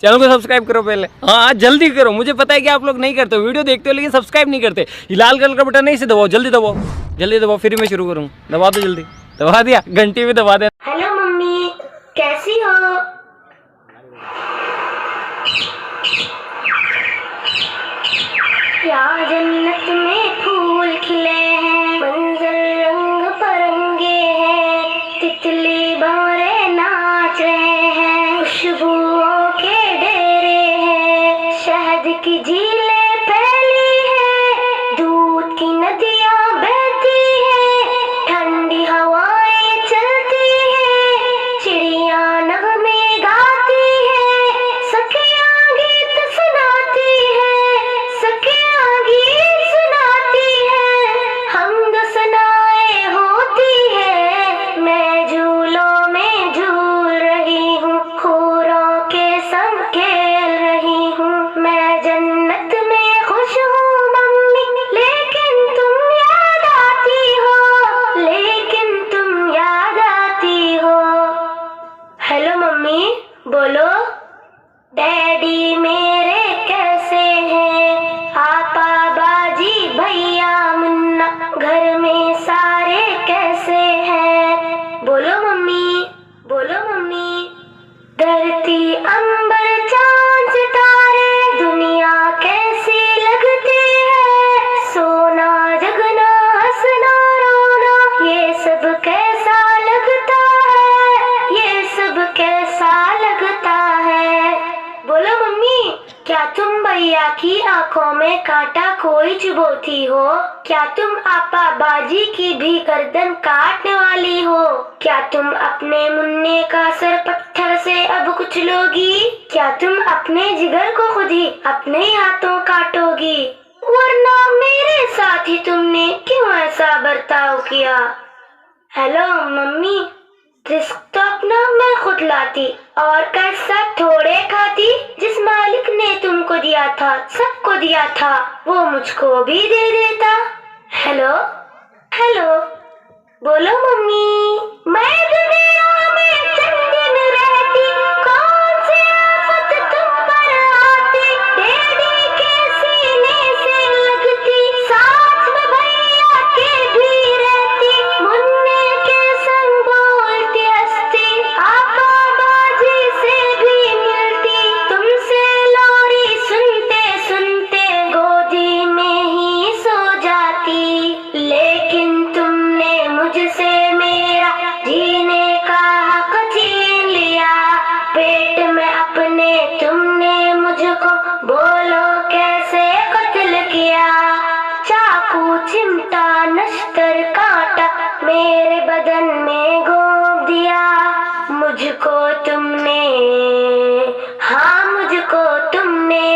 Channel को subscribe करो पहले। हाँ जल्दी करो, मुझे पता है कि आप लोग नहीं करते हो, वीडियो देखते हो लेकिन सब्सक्राइब नहीं करते। ये लाल कलर का बटन है, इसे दबाओ, जल्दी दबाओ, जल्दी दबाओ, फिर मैं शुरू करूँ। दबा दो जल्दी, दबा दिया, घंटी भी दबा दे। हेलो मम्मी, कैसी हो? यहाँ जन्नत में फूल खिले हैं, मंजर रंग परंगे हैं, तितली भंवरे नाच रहे हैं, खुशबुओं के डेरे हैं, शहद की झीलें फैली हैं, दूध की नदियाँ बहती हैं, ठंडी हवाएं चलती हैं, चिड़िया नगमे गाती हैं, सखियाँ गीत सुनाती हैं, सखियाँ गीत सुनाती हैं, हमद सनाए होती है, मैं झूलों में झूल रही हूँ, खूरों के संग खेल रही हूँ, मैं जन्नत में खुश हूँ मम्मी, लेकिन तुम याद आती हो, लेकिन तुम याद आती हो। हेलो मम्मी, बोलो। डैडी मेरे कैसे हैं? आपा बाजी भैया मुन्ना घर में सारे कैसे हैं? बोलो मम्मी, बोलो मम्मी। धरती अंबर चांद सितारे दुनिया कैसी लगती है, सोना जगना हंसना रोना ये सब कैसा लगता है, ये सब कैसा लगता है। बोलो मम्मी, क्या तुम भैया की आंखों में कांटा कोई चुभोती हो? क्या तुम आपा बाजी की भी गर्दन काटने वाली हो? क्या तुम अपने मुन्ने का सर पत्थर से अब कुचलोगी? क्या तुम अपने जिगर को खुद ही अपने ही हाथों काटोगी? वरना मेरे साथ ही तुमने क्यों ऐसा बर्ताव किया? हेलो मम्मी, रिस्क तो अपना मैं खुद लाती और कैसा थोड़े खाती, जिस मालिक ने तुमको दिया था, सबको दिया था, वो मुझको भी दे देता। हेलो हेलो, बोलो मम्मी। मैं दुनिया में चंद दिन रहती, कौन सी आफत तुम पर आती, डैडी के सीने से लगती, साथ में भैया के भी रहती, मुन्ने के संग बोलती हंसती, आपा बाजी से भी मिलती, तुमसे लोरी सुनते सुनते गोदी में ही सो जाती, लेकिन तुमने मुझसे मेरा जीने का हक छीन लिया, पेट में अपने तुमने मुझको बोलो कैसे कत्ल किया, चाकू चिमटा नश्तर कांटा मेरे बदन में घोंप दिया, मुझको तुमने, हाँ मुझको तुमने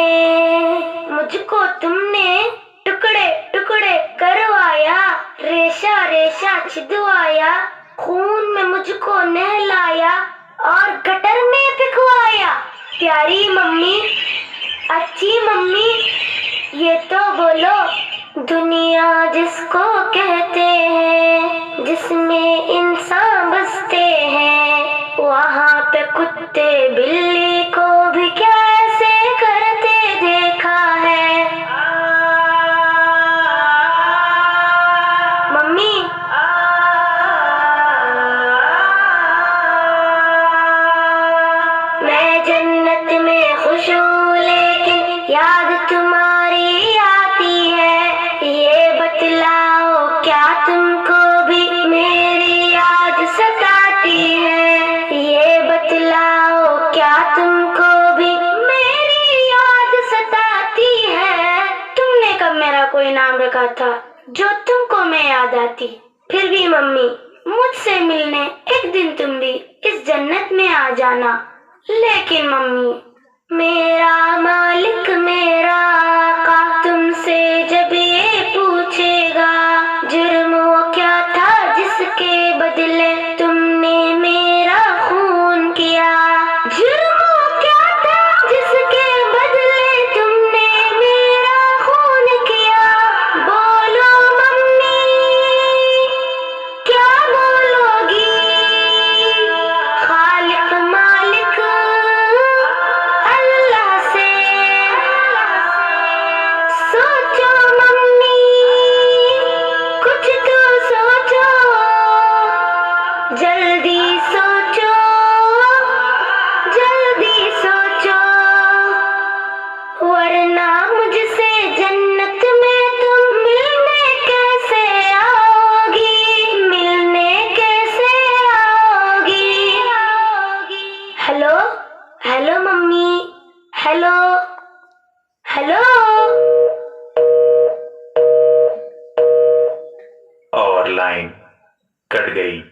टुकड़े टुकड़े करवाया, रेशा रेशा छिदवाया, खून में मुझको नहलाया और गटर में फिकवाया। प्यारी मम्मी, अच्छी मम्मी, ये तो बोलो, दुनिया जिसको कहते हैं, जिसमें इंसान बसते हैं, वहाँ पे कुत्ते बिल्ली को भी क्या ऐसे करते देखा है? मम्मी, मैं जन्नत में खुश हूँ लेकिन याद तुम्हारी आती है, ये बतलाओ क्या तुमको भी मेरी याद सताती है, ये बतलाओ क्या तुमको भी मेरी याद सताती है। तुमने कब मेरा कोई नाम रखा था जो तुमको मैं याद आती? फिर भी मम्मी, मुझसे मिलने एक दिन तुम भी इस जन्नत में आ जाना। लेकिन मम्मी, मेरा मालिक मेरा आका तुमसे जब ये पूछेगा, जुर्म वो क्या था जिसके बदले तुमने मेरा खून किया, जुर्म वो क्या था जिसके बदले तुमने मेरा खून किया, बोलो मम्मी, क्या बोलोगी? खालिक मालिक लाइन कट गई।